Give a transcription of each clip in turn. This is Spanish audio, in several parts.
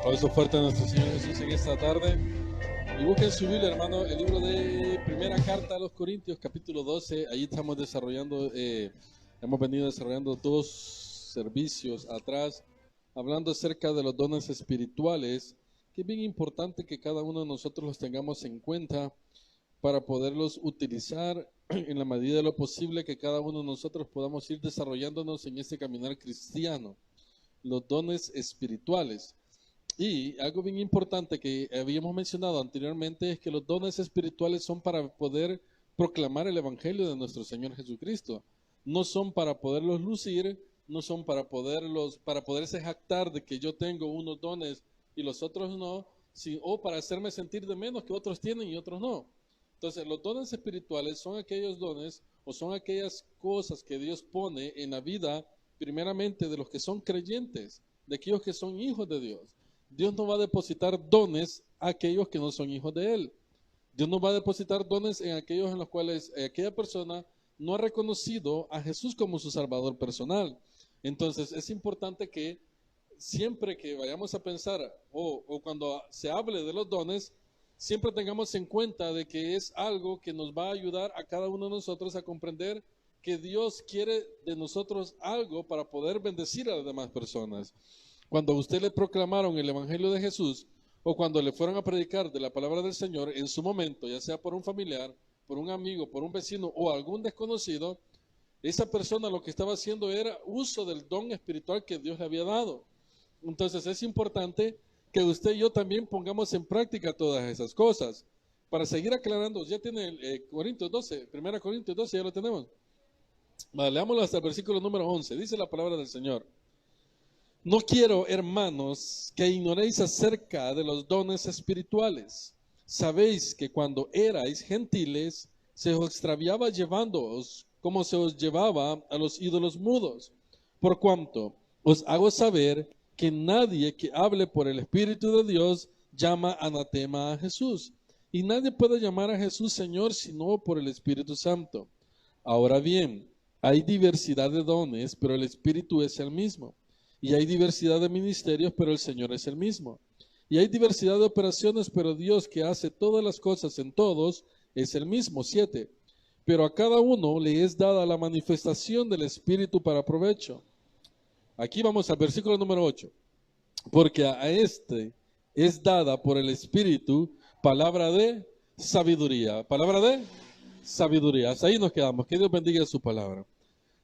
Aplauso fuerte a nuestro Señor Jesús en esta tarde. Y busquen su Biblia, hermano, el libro de Primera Carta a los Corintios, capítulo 12. Ahí estamos desarrollando, hemos venido desarrollando 2 servicios atrás, hablando acerca de los dones espirituales, que es bien importante que cada uno de nosotros los tengamos en cuenta para poderlos utilizar en la medida de lo posible, que cada uno de nosotros podamos ir desarrollándonos en este caminar cristiano. Los dones espirituales. Y algo bien importante que habíamos mencionado anteriormente es que los dones espirituales son para poder proclamar el evangelio de nuestro Señor Jesucristo. No son para poderlos lucir, no son para poderse jactar de que yo tengo unos dones y los otros no, o para hacerme sentir de menos que otros tienen y otros no. Entonces, los dones espirituales son aquellos dones o son aquellas cosas que Dios pone en la vida, primeramente de los que son creyentes, de aquellos que son hijos de Dios. Dios no va a depositar dones a aquellos que no son hijos de Él. Dios no va a depositar dones en aquellos en los cuales aquella persona no ha reconocido a Jesús como su Salvador personal. Entonces es importante que siempre que vayamos a pensar o cuando se hable de los dones, siempre tengamos en cuenta de que es algo que nos va a ayudar a cada uno de nosotros a comprender que Dios quiere de nosotros algo para poder bendecir a las demás personas. Cuando a usted le proclamaron el Evangelio de Jesús o cuando le fueron a predicar de la palabra del Señor en su momento, ya sea por un familiar, por un amigo, por un vecino o algún desconocido, esa persona lo que estaba haciendo era uso del don espiritual que Dios le había dado. Entonces es importante que usted y yo también pongamos en práctica todas esas cosas. Para seguir aclarando, ya tiene Corintios 12, 1 Corintios 12, ya lo tenemos. Vale, leámoslo hasta el versículo número 11, dice la palabra del Señor. No quiero, hermanos, que ignoréis acerca de los dones espirituales. Sabéis que cuando erais gentiles, se os extraviaba llevándoos como se os llevaba a los ídolos mudos. Por cuanto os hago saber que nadie que hable por el Espíritu de Dios llama anatema a Jesús. Y nadie puede llamar a Jesús Señor sino por el Espíritu Santo. Ahora bien, hay diversidad de dones, pero el Espíritu es el mismo. Y hay diversidad de ministerios, pero el Señor es el mismo. Y hay diversidad de operaciones, pero Dios que hace todas las cosas en todos es el mismo. 7. Pero a cada uno le es dada la manifestación del Espíritu para provecho. Aquí vamos al versículo número 8. Porque a este es dada por el Espíritu palabra de sabiduría. Palabra de sabiduría. Hasta ahí nos quedamos. Que Dios bendiga su palabra.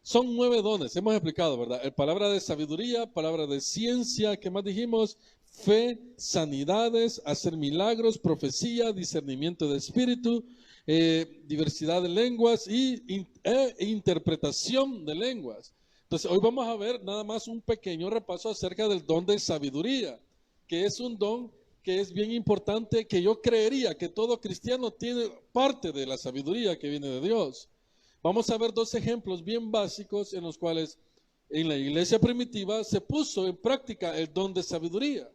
Son 9 dones, hemos explicado, ¿verdad? Palabra de sabiduría, palabra de ciencia, ¿qué más dijimos? Fe, sanidades, hacer milagros, profecía, discernimiento de espíritu, diversidad de lenguas e interpretación de lenguas. Entonces, hoy vamos a ver nada más un pequeño repaso acerca del don de sabiduría, que es un don que es bien importante, que yo creería que todo cristiano tiene parte de la sabiduría que viene de Dios. Vamos a ver 2 ejemplos bien básicos en los cuales en la iglesia primitiva se puso en práctica el don de sabiduría.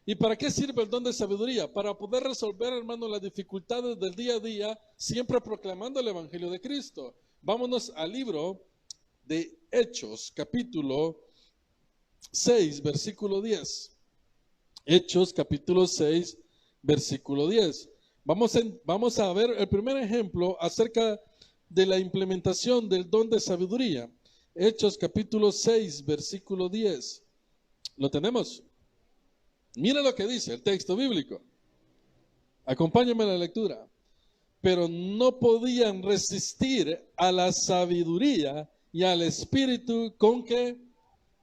¿Y para qué sirve el don de sabiduría? Para poder resolver, hermano, las dificultades del día a día, siempre proclamando el Evangelio de Cristo. Vámonos al libro de Hechos, capítulo 6, versículo 10. Hechos, capítulo 6, versículo 10. Vamos a ver el primer ejemplo acerca de la implementación del don de sabiduría. Hechos capítulo 6, versículo 10. ¿Lo tenemos? Mira lo que dice el texto bíblico. Acompáñame a la lectura. Pero no podían resistir a la sabiduría y al espíritu con que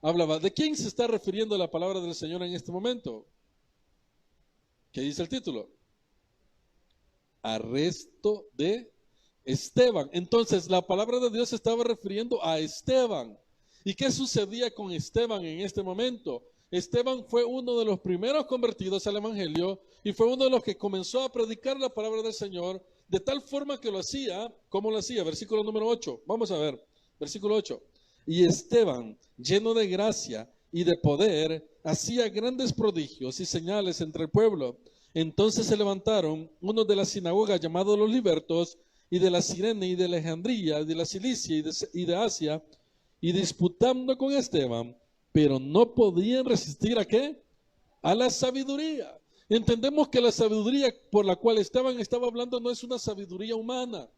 hablaba. ¿De quién se está refiriendo la palabra del Señor en este momento? ¿Qué dice el título? Arresto de Esteban. Entonces la palabra de Dios se estaba refiriendo a Esteban. ¿Y qué sucedía con Esteban en este momento? Esteban fue uno de los primeros convertidos al Evangelio y fue uno de los que comenzó a predicar la palabra del Señor de tal forma que lo hacía. ¿Cómo lo hacía? Versículo número 8. Vamos a ver. Versículo 8. Y Esteban, lleno de gracia y de poder, hacía grandes prodigios y señales entre el pueblo. Entonces se levantaron unos de la sinagoga llamados los libertos, y de la Cirene, y de Alejandría, y de la Cilicia, y de Asia, y disputando con Esteban, pero no podían resistir ¿a qué? a la sabiduría. Entendemos que la sabiduría por la cual estaba hablando no es una sabiduría humana,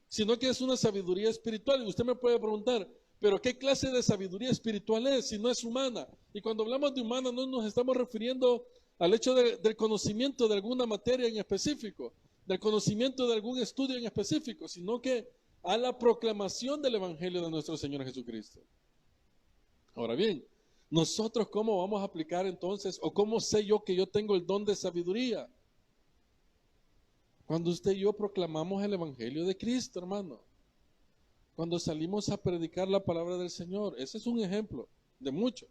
sino que es una sabiduría espiritual. Y usted me puede preguntar, pero ¿qué clase de sabiduría espiritual es si no es humana? Y cuando hablamos de humana no nos estamos refiriendo al hecho del conocimiento de alguna materia en específico, del conocimiento de algún estudio en específico, sino que a la proclamación del Evangelio de nuestro Señor Jesucristo. Ahora bien, nosotros ¿cómo vamos a aplicar entonces, o cómo sé yo que yo tengo el don de sabiduría? Cuando usted y yo proclamamos el Evangelio de Cristo, hermano. Cuando salimos a predicar la palabra del Señor. Ese es un ejemplo de muchos.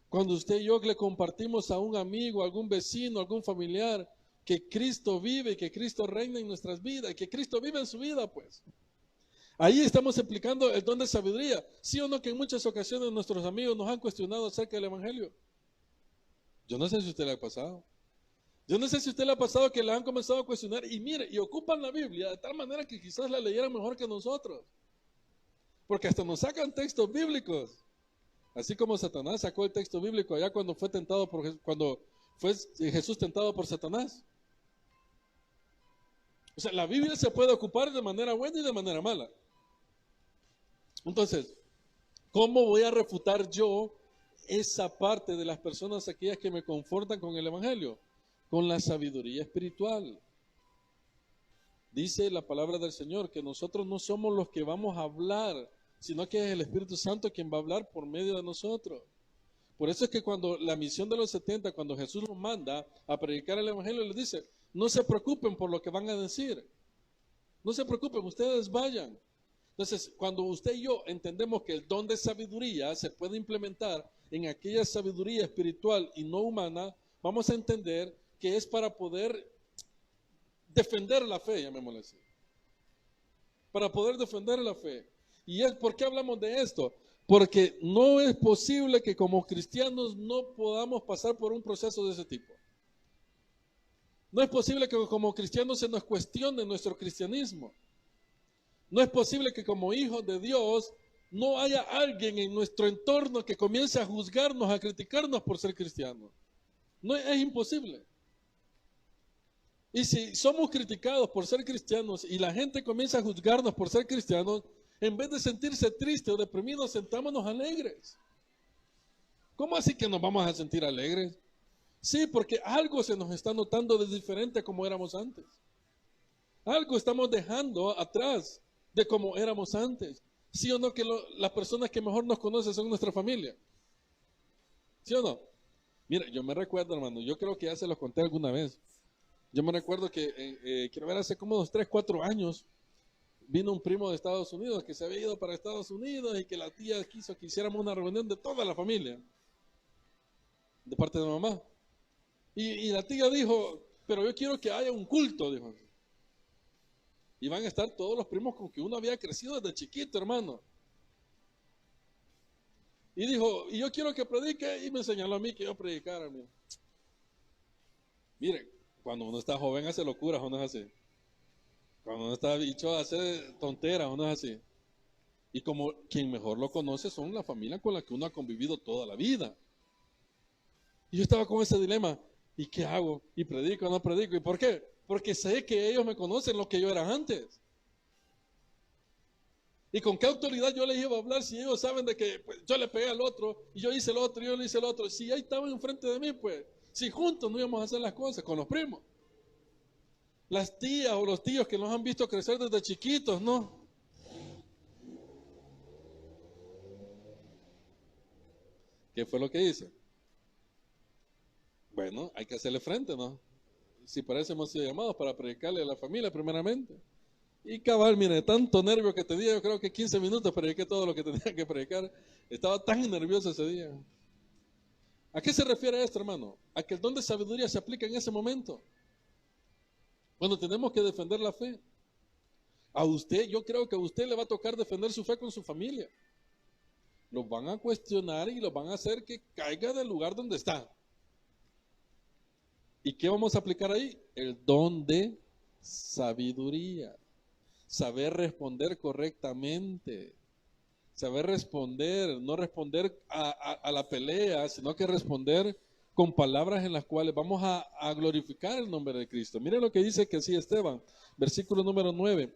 Cuando usted y yo le compartimos a un amigo, a algún vecino, a algún familiar, que Cristo vive y que Cristo reina en nuestras vidas, y que Cristo vive en su vida, pues. Ahí estamos aplicando el don de sabiduría. ¿Sí o no que en muchas ocasiones nuestros amigos nos han cuestionado acerca del Evangelio? Yo no sé si a usted le ha pasado. Yo no sé si a usted le ha pasado que le han comenzado a cuestionar y mire, y ocupan la Biblia de tal manera que quizás la leyeran mejor que nosotros. Porque hasta nos sacan textos bíblicos. Así como Satanás sacó el texto bíblico allá cuando fue Jesús tentado por Satanás. O sea, la Biblia se puede ocupar de manera buena y de manera mala. Entonces, ¿cómo voy a refutar yo esa parte de las personas aquellas que me confortan con el Evangelio? Con la sabiduría espiritual. Dice la palabra del Señor que nosotros no somos los que vamos a hablar, sino que es el Espíritu Santo quien va a hablar por medio de nosotros. Por eso es que cuando la misión de los 70, cuando Jesús nos manda a predicar el Evangelio, les dice, no se preocupen por lo que van a decir. No se preocupen, ustedes vayan. Entonces, cuando usted y yo entendemos que el don de sabiduría se puede implementar en aquella sabiduría espiritual y no humana, vamos a entender que es para poder defender la fe, llamémosle así. Para poder defender la fe. ¿Y por qué hablamos de esto? Porque no es posible que como cristianos no podamos pasar por un proceso de ese tipo. No es posible que como cristianos se nos cuestione nuestro cristianismo. No es posible que como hijos de Dios no haya alguien en nuestro entorno que comience a juzgarnos, a criticarnos por ser cristianos. No, es imposible. Y si somos criticados por ser cristianos y la gente comienza a juzgarnos por ser cristianos, en vez de sentirse tristes o deprimidos, sentámonos alegres. ¿Cómo así que nos vamos a sentir alegres? Sí, porque algo se nos está notando de diferente a como éramos antes. Algo estamos dejando atrás de como éramos antes. ¿Sí o no que las personas que mejor nos conocen son nuestra familia? ¿Sí o no? Mira, yo me recuerdo, hermano, yo creo que ya se los conté alguna vez. Yo me recuerdo que, quiero ver, hace como unos 3, 4 años, vino un primo de Estados Unidos que se había ido para Estados Unidos y que la tía quiso que hiciéramos una reunión de toda la familia, de parte de mamá. Y la tía dijo, pero yo quiero que haya un culto, dijo. Y van a estar todos los primos con que uno había crecido desde chiquito, hermano. Y dijo, y yo quiero que predique, y me señaló a mí que yo predicara. Mire, cuando uno está joven hace locuras, ¿o no es así? Cuando uno está bicho hace tonteras, ¿o no es así? Y como quien mejor lo conoce son la familia con la que uno ha convivido toda la vida. Y yo estaba con ese dilema, ¿y qué hago? ¿Y predico o no predico? ¿Y por qué? Porque sé que ellos me conocen lo que yo era antes. ¿Y con qué autoridad yo les iba a hablar si ellos saben de que pues, yo le pegué al otro, y yo hice el otro, y yo le hice el otro? Si ahí estaban enfrente de mí, pues, si juntos no íbamos a hacer las cosas con los primos. Las tías o los tíos que nos han visto crecer desde chiquitos, ¿no? ¿Qué fue lo que hice? Bueno, hay que hacerle frente, ¿no? Si para eso hemos sido llamados, para predicarle a la familia primeramente. Y cabal, mire, tanto nervio que tenía, yo creo que 15 minutos prediqué todo lo que tenía que predicar. Estaba tan nervioso ese día. ¿A qué se refiere esto, hermano? A que el don de sabiduría se aplica en ese momento. Cuando tenemos que defender la fe. A usted, yo creo que a usted le va a tocar defender su fe con su familia. Los van a cuestionar y los van a hacer que caiga del lugar donde está. ¿Y qué vamos a aplicar ahí? El don de sabiduría. Saber responder correctamente. Saber responder, no responder a la pelea, sino que responder con palabras en las cuales vamos a glorificar el nombre de Cristo. Miren lo que dice que sí Esteban, versículo número 9.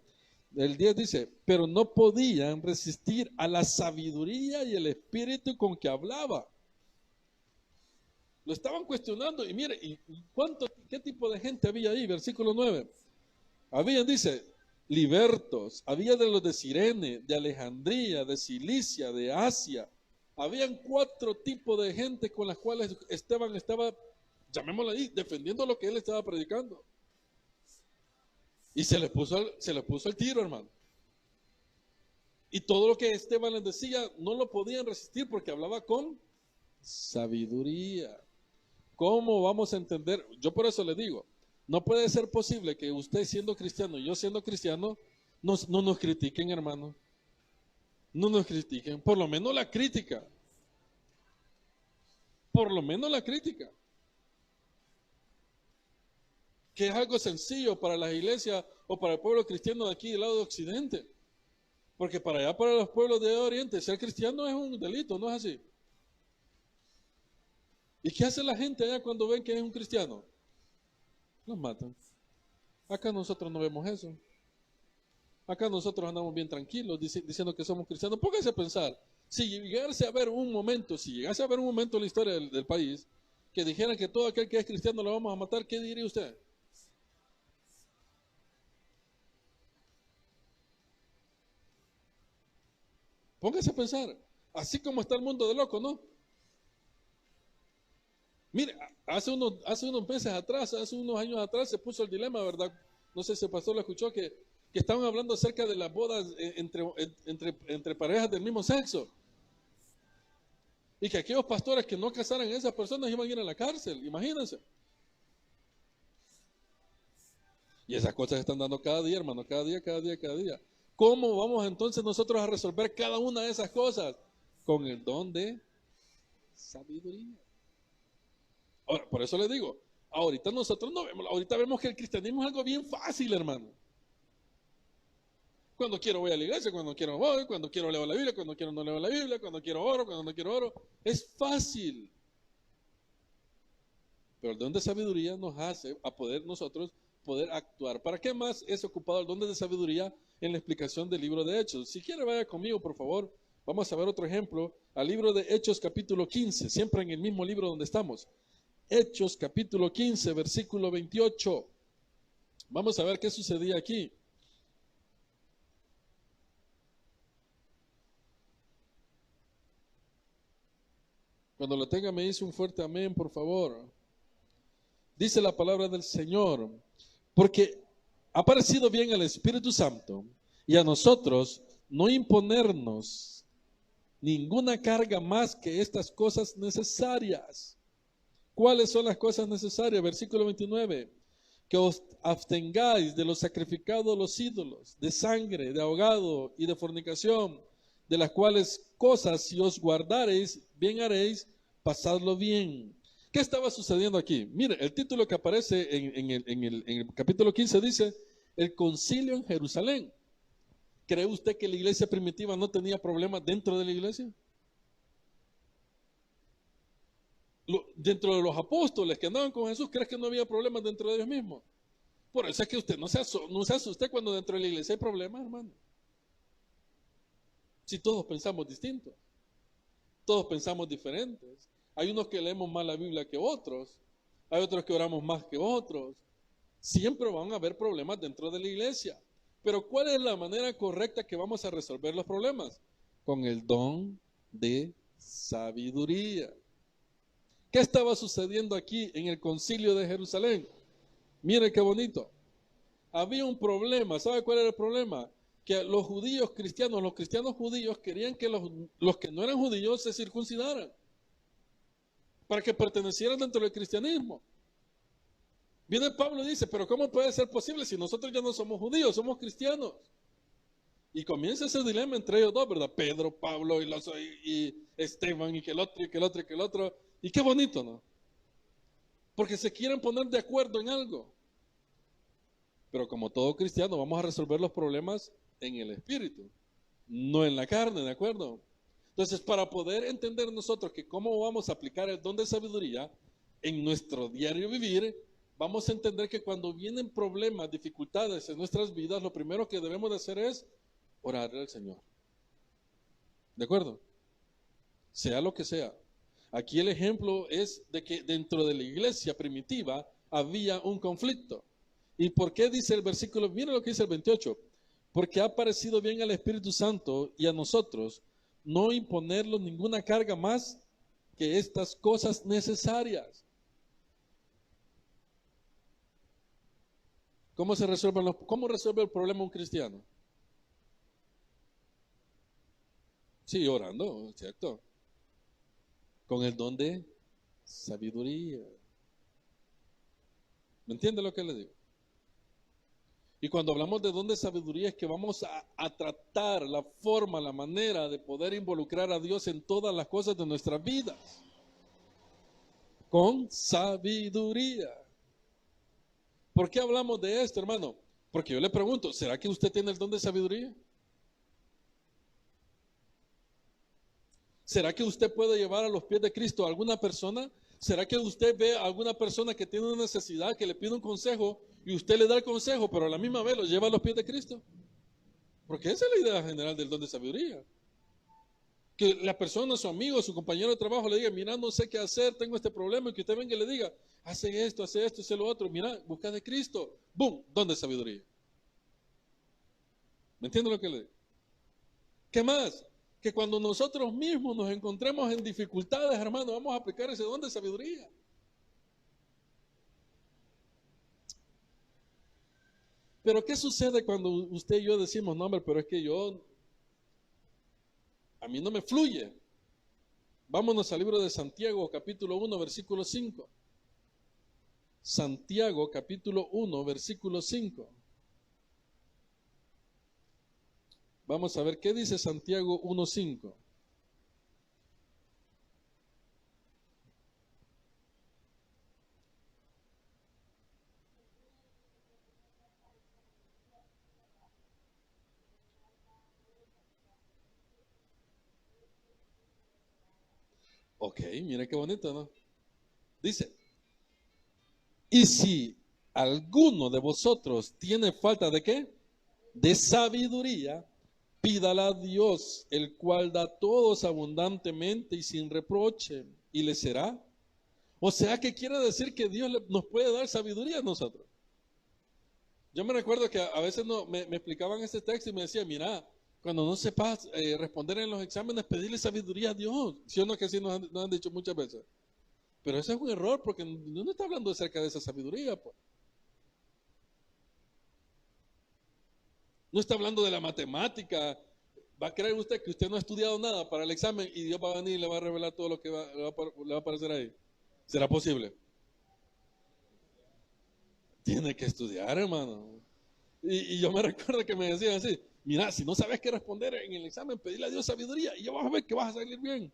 El 10 dice, pero no podían resistir a la sabiduría y el espíritu con que hablaba. Lo estaban cuestionando y mire, ¿qué tipo de gente había ahí? Versículo 9. Habían, dice, libertos, había de los de Cirene, de Alejandría, de Cilicia, de Asia. Habían 4 tipos de gente con las cuales Esteban estaba, llamémoslo ahí, defendiendo lo que él estaba predicando. Y se le puso el tiro, hermano. Y todo lo que Esteban les decía no lo podían resistir porque hablaba con sabiduría. ¿Cómo vamos a entender? Yo por eso le digo, no puede ser posible que usted siendo cristiano y yo siendo cristiano no nos critiquen, hermano. No nos critiquen, por lo menos la crítica. Por lo menos la crítica. Que es algo sencillo para las iglesias o para el pueblo cristiano de aquí del lado de Occidente. Porque para allá, para los pueblos de Oriente, ser cristiano es un delito, ¿no es así? ¿Y qué hace la gente allá cuando ven que es un cristiano? Los matan. Acá nosotros no vemos eso. Acá nosotros andamos bien tranquilos diciendo que somos cristianos. Póngase a pensar, si llegase a haber un momento en la historia del país que dijeran que todo aquel que es cristiano lo vamos a matar, ¿qué diría usted? Póngase a pensar, así como está el mundo de loco, ¿no? Mire, hace unos meses atrás, hace unos años atrás se puso el dilema, ¿verdad? No sé si el pastor lo escuchó, que estaban hablando acerca de las bodas entre parejas del mismo sexo. Y que aquellos pastores que no casaran a esas personas iban a ir a la cárcel, imagínense. Y esas cosas están dando cada día, hermano, cada día, cada día, cada día. ¿Cómo vamos entonces nosotros a resolver cada una de esas cosas? Con el don de sabiduría. Ahora, por eso le digo, ahorita nosotros no vemos, ahorita vemos que el cristianismo es algo bien fácil, hermano. Cuando quiero voy a la iglesia, cuando quiero voy, cuando quiero leo la Biblia, cuando quiero no leo la Biblia, cuando quiero oro, cuando no quiero oro. Es fácil. Pero el don de sabiduría nos hace a nosotros poder actuar. ¿Para qué más es ocupado el don de sabiduría en la explicación del libro de Hechos? Si quiere vaya conmigo, por favor. Vamos a ver otro ejemplo. Al libro de Hechos capítulo 15, siempre en el mismo libro donde estamos. Hechos capítulo 15, versículo 28. Vamos a ver qué sucedía aquí. Cuando lo tenga me dice un fuerte amén, por favor. Dice la palabra del Señor, porque ha parecido bien al Espíritu Santo y a nosotros no imponernos ninguna carga más que estas cosas necesarias. ¿Cuáles son las cosas necesarias? Versículo 29. Que os abstengáis de los sacrificados a los ídolos, de sangre, de ahogado y de fornicación, de las cuales cosas si os guardareis, bien haréis, pasadlo bien. ¿Qué estaba sucediendo aquí? Mire, el título que aparece en el capítulo 15 dice, el concilio en Jerusalén. ¿Cree usted que la iglesia primitiva no tenía problemas dentro de la iglesia? Dentro de los apóstoles que andaban con Jesús, ¿crees que no había problemas dentro de ellos mismos? Por eso es que usted no se asuste cuando dentro de la iglesia hay problemas, hermano. Si todos pensamos distintos, todos pensamos diferentes. Hay unos que leemos más la Biblia que otros, hay otros que oramos más que otros. Siempre van a haber problemas dentro de la iglesia. Pero ¿cuál es la manera correcta que vamos a resolver los problemas? Con el don de sabiduría. ¿Qué estaba sucediendo aquí en el concilio de Jerusalén? Mire qué bonito. Había un problema. ¿Sabe cuál era el problema? Que los cristianos judíos querían que los que no eran judíos se circuncidaran para que pertenecieran dentro del cristianismo. Viene Pablo y dice, pero ¿cómo puede ser posible si nosotros ya no somos judíos, somos cristianos? Y comienza ese dilema entre ellos dos, ¿verdad? Pedro, Pablo y Esteban y que el otro y que el otro y que el otro. Y qué bonito, ¿no? Porque se quieren poner de acuerdo en algo. Pero como todo cristiano, vamos a resolver los problemas en el espíritu, no en la carne, ¿de acuerdo? Entonces, para poder entender nosotros que cómo vamos a aplicar el don de sabiduría, en nuestro diario vivir, vamos a entender que cuando vienen problemas, dificultades en nuestras vidas, lo primero que debemos de hacer es orarle al Señor. ¿De acuerdo? Sea lo que sea. Aquí el ejemplo es de que dentro de la iglesia primitiva había un conflicto. ¿Y por qué dice el versículo? Mira lo que dice el 28. Porque ha parecido bien al Espíritu Santo y a nosotros no imponernos ninguna carga más que estas cosas necesarias. ¿Cómo resuelve el problema un cristiano? Sí, orando, ¿cierto? Con el don de sabiduría. ¿Me entiende lo que le digo? Y cuando hablamos de don de sabiduría es que vamos a tratar la forma, la manera de poder involucrar a Dios en todas las cosas de nuestras vidas. Con sabiduría. ¿Por qué hablamos de esto, hermano? Porque yo le pregunto, ¿será que usted tiene el don de sabiduría? ¿Será que usted puede llevar a los pies de Cristo a alguna persona? ¿Será que usted ve a alguna persona que tiene una necesidad, que le pide un consejo y usted le da el consejo, pero a la misma vez lo lleva a los pies de Cristo? Porque esa es la idea general del don de sabiduría. Que la persona, su amigo, su compañero de trabajo le diga, mira, no sé qué hacer, tengo este problema, y que usted venga y le diga, hace esto, hace lo otro, mira, busca de Cristo. ¡Bum! Don de sabiduría. ¿Me entiende lo que le digo? ¿Qué más? Que cuando nosotros mismos nos encontremos en dificultades, hermano, vamos a aplicar ese don de sabiduría. Pero ¿qué sucede cuando usted y yo decimos, no, hombre, pero es que a mí no me fluye? Vámonos al libro de Santiago, capítulo 1, versículo 5. Santiago, capítulo 1, versículo 5. Vamos a ver qué dice Santiago 1:5. Ok, mire qué bonito, ¿no? Dice, y si alguno de vosotros tiene falta de ¿qué? De sabiduría, pídala a Dios, el cual da a todos abundantemente y sin reproche, y le será. O sea, que quiere decir que Dios nos puede dar sabiduría a nosotros. Yo me recuerdo que a veces me explicaban este texto y me decían, mira, cuando no sepas responder en los exámenes, pedirle sabiduría a Dios. ¿Sí o no? Que así nos han dicho muchas veces. Pero ese es un error porque no está hablando acerca de esa sabiduría. Pues. No está hablando de la matemática. ¿Va a creer usted que usted no ha estudiado nada para el examen y Dios va a venir y le va a revelar todo lo que le va a aparecer ahí? ¿Será posible? Tiene que estudiar, hermano. Y yo me recuerdo que me decían así, mira, si no sabes qué responder en el examen, pedirle a Dios sabiduría y ya vas a ver que vas a salir bien.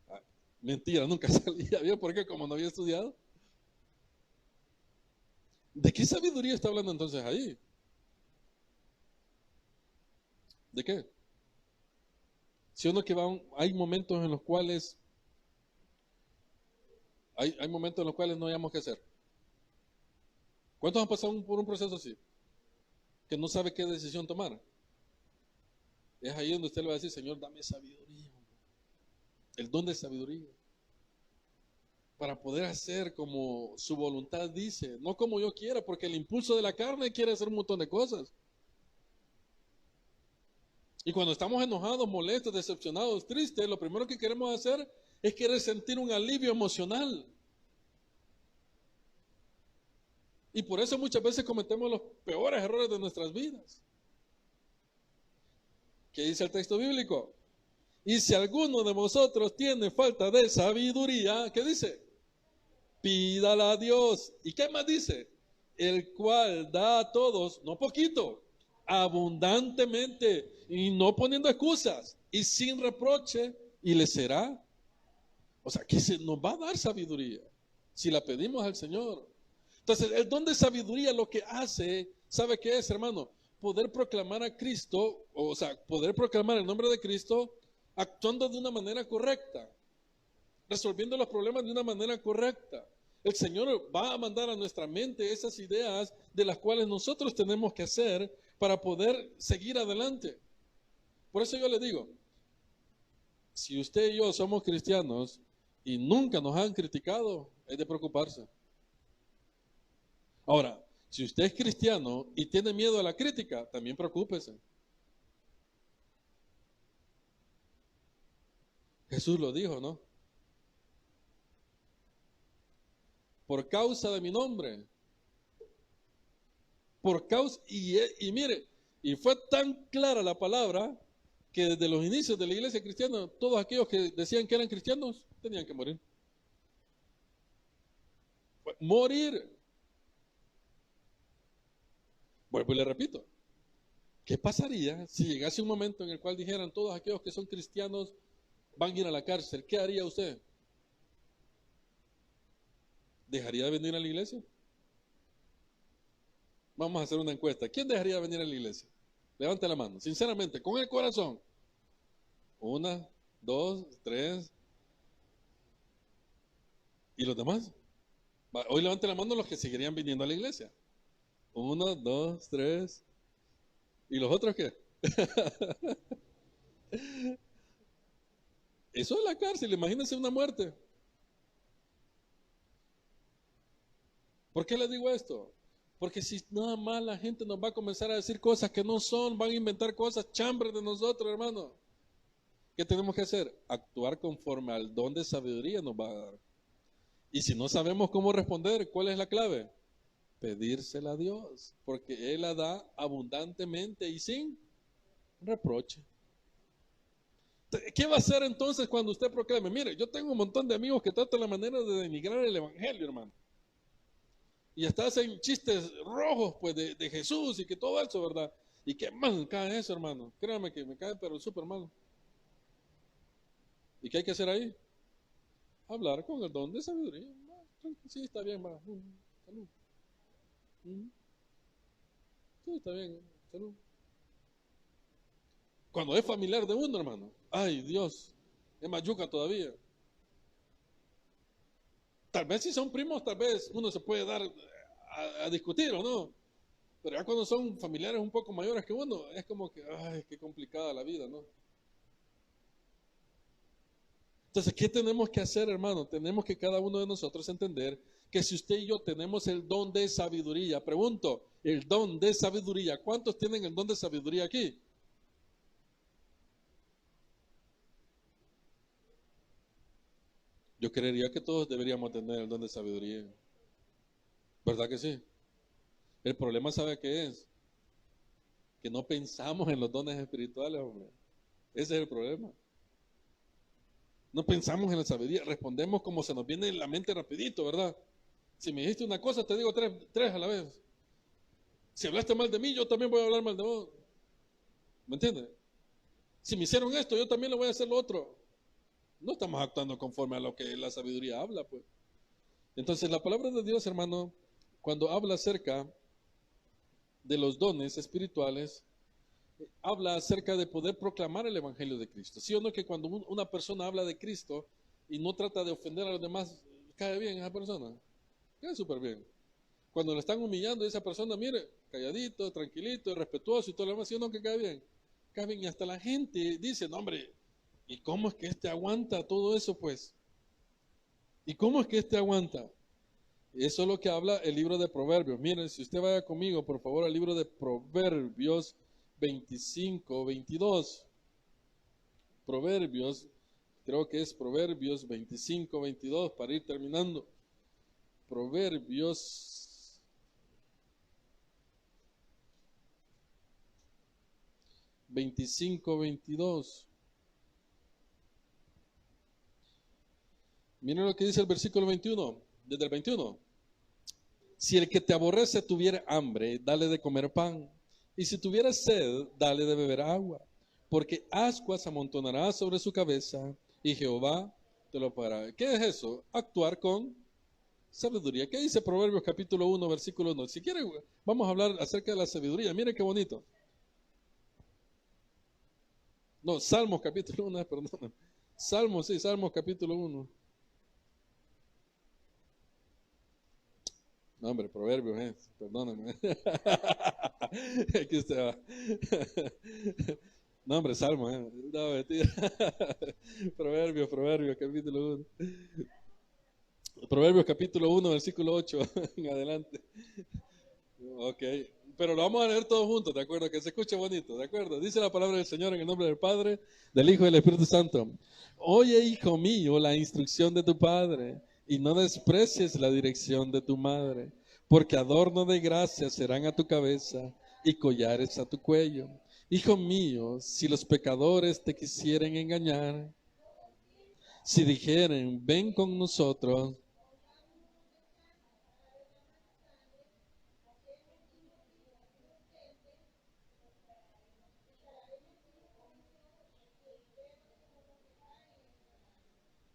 Ah, mentira, nunca salía bien, porque como no había estudiado. ¿De qué sabiduría está hablando entonces ahí? ¿De qué? Si uno que hay momentos en los cuales hay momentos en los cuales no hayamos que hacer. ¿Cuántos han pasado por un proceso así? Que no sabe qué decisión tomar. Es ahí donde usted le va a decir, Señor, dame sabiduría. El don de sabiduría. Para poder hacer como su voluntad dice, no como yo quiera, porque el impulso de la carne quiere hacer un montón de cosas. Y cuando estamos enojados, molestos, decepcionados, tristes, lo primero que queremos hacer es querer sentir un alivio emocional. Y por eso muchas veces cometemos los peores errores de nuestras vidas. ¿Qué dice el texto bíblico? Y si alguno de vosotros tiene falta de sabiduría, ¿qué dice? Pídala a Dios. ¿Y qué más dice? El cual da a todos, no poquito, abundantemente, y no poniendo excusas, y sin reproche, y le será. O sea, que se nos va a dar sabiduría, si la pedimos al Señor. Entonces, el don de sabiduría lo que hace, ¿sabe qué es, hermano? Poder proclamar a Cristo, o sea, poder proclamar el nombre de Cristo actuando de una manera correcta, resolviendo los problemas de una manera correcta. El Señor va a mandar a nuestra mente esas ideas de las cuales nosotros tenemos que hacer para poder seguir adelante. Por eso yo le digo, si usted y yo somos cristianos y nunca nos han criticado, es de preocuparse. Ahora, si usted es cristiano y tiene miedo a la crítica, también preocúpese. Jesús lo dijo, ¿no? Por causa de mi nombre. Por causa, y mire, y fue tan clara la palabra que desde los inicios de la iglesia cristiana, todos aquellos que decían que eran cristianos tenían que morir. Morir. Vuelvo y le repito, ¿qué pasaría si llegase un momento en el cual dijeran todos aquellos que son cristianos van a ir a la cárcel? ¿Qué haría usted? ¿Dejaría de venir a la iglesia? Vamos a hacer una encuesta. ¿Quién dejaría de venir a la iglesia? Levante la mano, sinceramente, con el corazón. 1, 2, 3. ¿Y los demás? Hoy levante la mano los que seguirían viniendo a la iglesia. 1, 2, 3. ¿Y los otros qué? Eso es la cárcel, imagínense una muerte. ¿Por qué le digo esto? Porque si nada más la gente nos va a comenzar a decir cosas que no son, van a inventar cosas chambres de nosotros, hermano. ¿Qué tenemos que hacer? Actuar conforme al don de sabiduría nos va a dar. Y si no sabemos cómo responder, ¿cuál es la clave? Pedírsela a Dios, porque Él la da abundantemente y sin reproche. ¿Qué va a hacer entonces cuando usted proclame? Mire, yo tengo un montón de amigos que tratan la manera de denigrar el evangelio, hermano. Y hasta hacen chistes rojos, pues, de Jesús y que todo eso, ¿verdad? Y que mal cae eso, hermano. Créame que me cae, pero súper mal. ¿Y qué hay que hacer ahí? Hablar con el don de sabiduría. Sí, está bien, va. Salud. Sí, está bien. Salud. Cuando es familiar de uno, hermano. Ay, Dios. Es más yuca todavía. Tal vez si son primos, tal vez uno se puede dar a discutir o no. Pero ya cuando son familiares un poco mayores que uno, es como que, ay, qué complicada la vida, ¿no? Entonces, ¿qué tenemos que hacer, hermano? Tenemos que cada uno de nosotros entender que si usted y yo tenemos el don de sabiduría, pregunto, el don de sabiduría, ¿cuántos tienen el don de sabiduría aquí? Yo creería que todos deberíamos tener el don de sabiduría. ¿Verdad que sí? El problema, ¿sabe qué es? Que no pensamos en los dones espirituales, hombre. Ese es el problema. No pensamos en la sabiduría, respondemos como se nos viene en la mente rapidito, ¿verdad? Si me dijiste una cosa, te digo tres a la vez. Si hablaste mal de mí, yo también voy a hablar mal de vos. ¿Me entiendes? Si me hicieron esto, yo también le voy a hacer lo otro. No estamos actuando conforme a lo que la sabiduría habla, pues. Entonces, la palabra de Dios, hermano, cuando habla acerca de los dones espirituales, habla acerca de poder proclamar el Evangelio de Cristo. ¿Sí o no que cuando una persona habla de Cristo y no trata de ofender a los demás, cae bien esa persona? Cae súper bien. Cuando le están humillando a esa persona, mire, calladito, tranquilito, respetuoso y todo lo demás, ¿sí o no que cae bien? Cae bien. Y hasta la gente dice, no hombre, ¿y cómo es que este aguanta todo eso, pues? ¿Y cómo es que este aguanta? Eso es lo que habla el libro de Proverbios. Miren, si usted vaya conmigo, por favor, al libro de Proverbios 25, 22. Proverbios, creo que es Proverbios 25, 22, para ir terminando. Proverbios 25, 22. Miren lo que dice el versículo 21, desde el 21. Si el que te aborrece tuviera hambre, dale de comer pan. Y si tuviera sed, dale de beber agua. Porque ascuas amontonará sobre su cabeza y Jehová te lo pagará. ¿Qué es eso? Actuar con sabiduría. ¿Qué dice Proverbios capítulo 1, versículo 1? Si quiere, vamos a hablar acerca de la sabiduría. Mire qué bonito. No, Salmos capítulo 1, perdón. Salmos, sí, Salmos capítulo 1. No, hombre, Proverbios, perdóname. Aquí usted va. No, hombre, Salmo, No, mentira. Proverbios, capítulo 1. Proverbios, capítulo 1, versículo 8 en adelante. Ok, pero lo vamos a leer todos juntos, ¿de acuerdo? Que se escuche bonito, ¿de acuerdo? Dice la palabra del Señor en el nombre del Padre, del Hijo y del Espíritu Santo. Oye, hijo mío, la instrucción de tu Padre, y no desprecies la dirección de tu madre, porque adorno de gracia serán a tu cabeza y collares a tu cuello. Hijo mío, si los pecadores te quisieren engañar, si dijeren, ven con nosotros,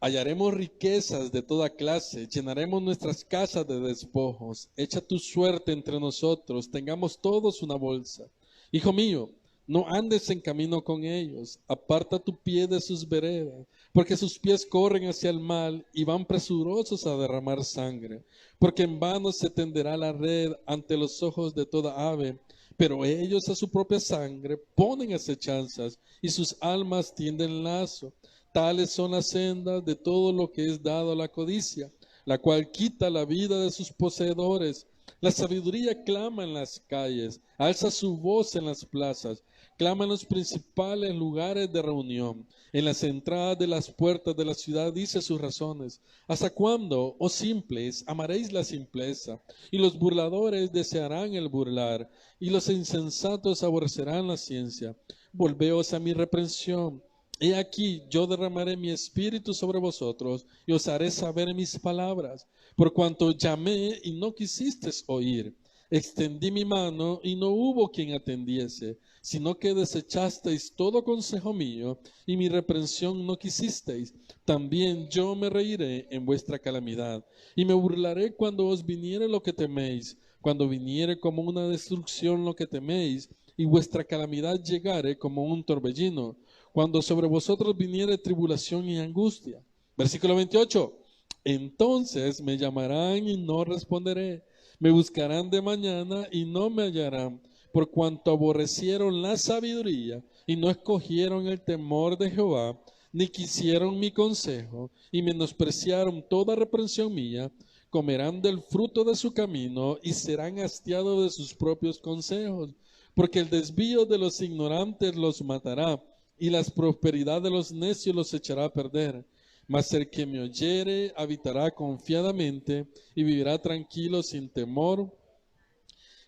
hallaremos riquezas de toda clase, llenaremos nuestras casas de despojos. Echa tu suerte entre nosotros, tengamos todos una bolsa. Hijo mío, no andes en camino con ellos, aparta tu pie de sus veredas, porque sus pies corren hacia el mal y van presurosos a derramar sangre. Porque en vano se tenderá la red ante los ojos de toda ave, pero ellos a su propia sangre ponen acechanzas y sus almas tienden lazo. Tales son las sendas de todo lo que es dado a la codicia, la cual quita la vida de sus poseedores. La sabiduría clama en las calles, alza su voz en las plazas, clama en los principales lugares de reunión. En las entradas de las puertas de la ciudad dice sus razones. ¿Hasta cuándo, oh simples, amaréis la simpleza? Y los burladores desearán el burlar, y los insensatos aborrecerán la ciencia. Volveos a mi reprensión. He aquí, yo derramaré mi espíritu sobre vosotros y os haré saber mis palabras, por cuanto llamé y no quisisteis oír. Extendí mi mano y no hubo quien atendiese, sino que desechasteis todo consejo mío y mi reprensión no quisisteis. También yo me reiré en vuestra calamidad y me burlaré cuando os viniere lo que teméis, cuando viniere como una destrucción lo que teméis y vuestra calamidad llegare como un torbellino, cuando sobre vosotros viniere tribulación y angustia. Versículo 28. Entonces me llamarán y no responderé. Me buscarán de mañana y no me hallarán, por cuanto aborrecieron la sabiduría y no escogieron el temor de Jehová, ni quisieron mi consejo y menospreciaron toda reprensión mía. Comerán del fruto de su camino y serán hastiados de sus propios consejos, porque el desvío de los ignorantes los matará y la prosperidad de los necios los echará a perder. Mas el que me oyere habitará confiadamente y vivirá tranquilo sin temor.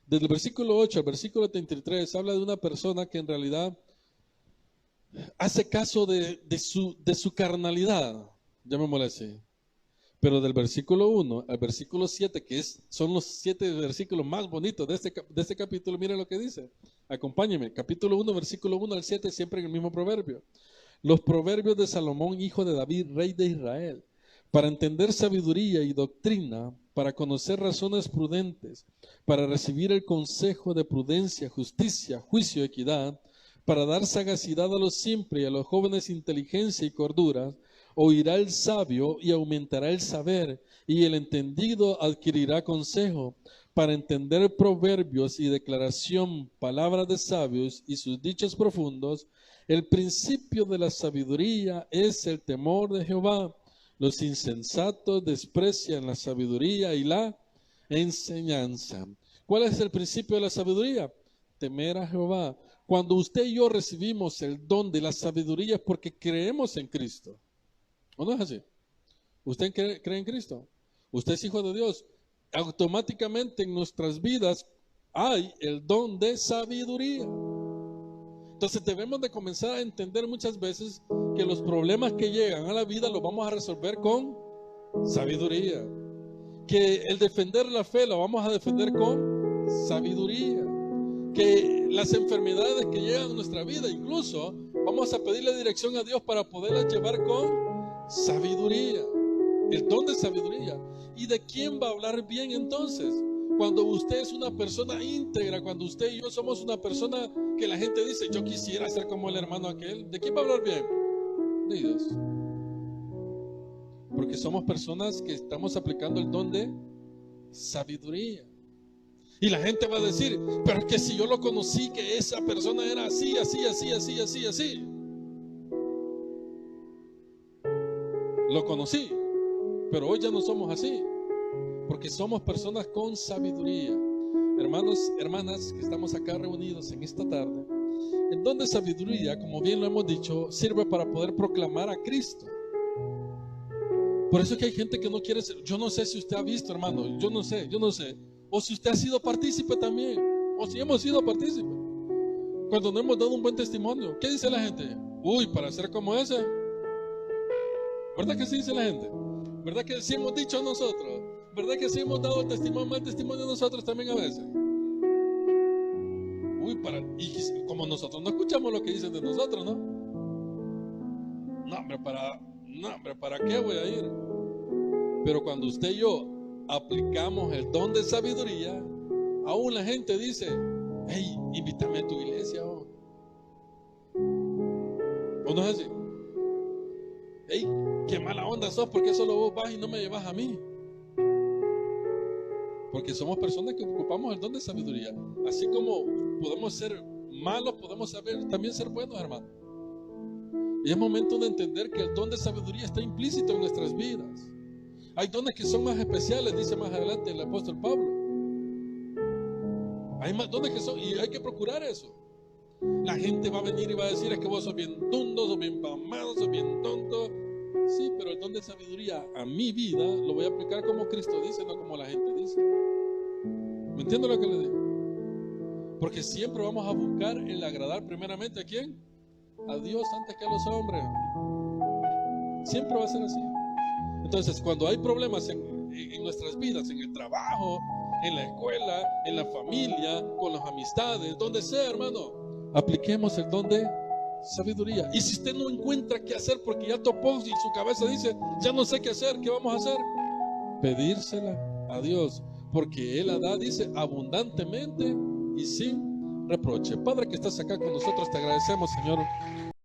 Desde el versículo 8 al versículo 33 habla de una persona que en realidad hace caso de su carnalidad, llamémosle así. Pero del versículo 1 al versículo 7, son los 7 versículos más bonitos de este capítulo, miren lo que dice. Acompáñenme, capítulo 1, versículo 1 al 7, siempre en el mismo proverbio. Los proverbios de Salomón, hijo de David, rey de Israel, para entender sabiduría y doctrina, para conocer razones prudentes, para recibir el consejo de prudencia, justicia, juicio, equidad, para dar sagacidad a los simples y a los jóvenes inteligencia y cordura. Oirá el sabio y aumentará el saber, y el entendido adquirirá consejo. Para entender proverbios y declaración, palabras de sabios y sus dichos profundos, el principio de la sabiduría es el temor de Jehová. Los insensatos desprecian la sabiduría y la enseñanza. ¿Cuál es el principio de la sabiduría? Temer a Jehová. Cuando usted y yo recibimos el don de la sabiduría es porque creemos en Cristo. ¿O no es así? ¿Usted cree en Cristo? ¿Usted es hijo de Dios? Automáticamente en nuestras vidas hay el don de sabiduría. Entonces debemos de comenzar a entender muchas veces que los problemas que llegan a la vida los vamos a resolver con sabiduría. Que el defender la fe lo vamos a defender con sabiduría. Que las enfermedades que llegan a nuestra vida, incluso vamos a pedirle dirección a Dios para poderlas llevar con sabiduría. El don de sabiduría. ¿Y de quién va a hablar bien entonces? Cuando usted es una persona íntegra, cuando usted y yo somos una persona que la gente dice, yo quisiera ser como el hermano aquel, ¿de quién va a hablar bien? De Dios. Porque somos personas que estamos aplicando el don de sabiduría. Y la gente va a decir, pero es que si yo lo conocí, que esa persona era así, así, así, así, así, así. Lo conocí, pero hoy ya no somos así, porque somos personas con sabiduría. Hermanos, hermanas, que estamos acá reunidos en esta tarde, el don de sabiduría, como bien lo hemos dicho, sirve para poder proclamar a Cristo. Por eso es que hay gente que no quiere ser. Yo no sé si usted ha visto, hermano, yo no sé, o si usted ha sido partícipe también, o si hemos sido partícipes, cuando no hemos dado un buen testimonio. ¿Qué dice la gente? Uy, para ser como ese. ¿Verdad que sí dice la gente? ¿Verdad que sí hemos dicho nosotros? ¿Verdad que sí hemos dado el testimonio, mal testimonio nosotros también a veces? Uy, y como nosotros no escuchamos lo que dicen de nosotros, ¿no? No, hombre, ¿para qué voy a ir? Pero cuando usted y yo aplicamos el don de sabiduría, aún la gente dice, hey, invítame a tu iglesia. ¿O no es así? Hey, qué mala onda sos, porque solo vos vas y no me llevas a mí. Porque somos personas que ocupamos el don de sabiduría. Así como podemos ser malos, podemos también ser buenos, hermano. Y es momento de entender que el don de sabiduría está implícito en nuestras vidas. Hay dones que son más especiales, dice más adelante el apóstol Pablo. Hay más dones que son, y hay que procurar eso. La gente va a venir y va a decir, es que vos sos bien tonto, sos bien pamado, sos bien tonto. Sí, pero el don de sabiduría a mi vida lo voy a aplicar como Cristo dice, no como la gente dice. ¿Me entiende lo que le digo? Porque siempre vamos a buscar el agradar primeramente ¿a quién? A Dios antes que a los hombres. Siempre va a ser así. Entonces, cuando hay problemas en nuestras vidas, en el trabajo, en la escuela, en la familia, con las amistades, donde sea, hermano, apliquemos el don de sabiduría. Y si usted no encuentra qué hacer porque ya topó y su cabeza dice, ya no sé qué hacer, ¿qué vamos a hacer? Pedírsela a Dios, porque Él la da, dice, abundantemente y sin reproche. Padre que estás acá con nosotros, te agradecemos, Señor,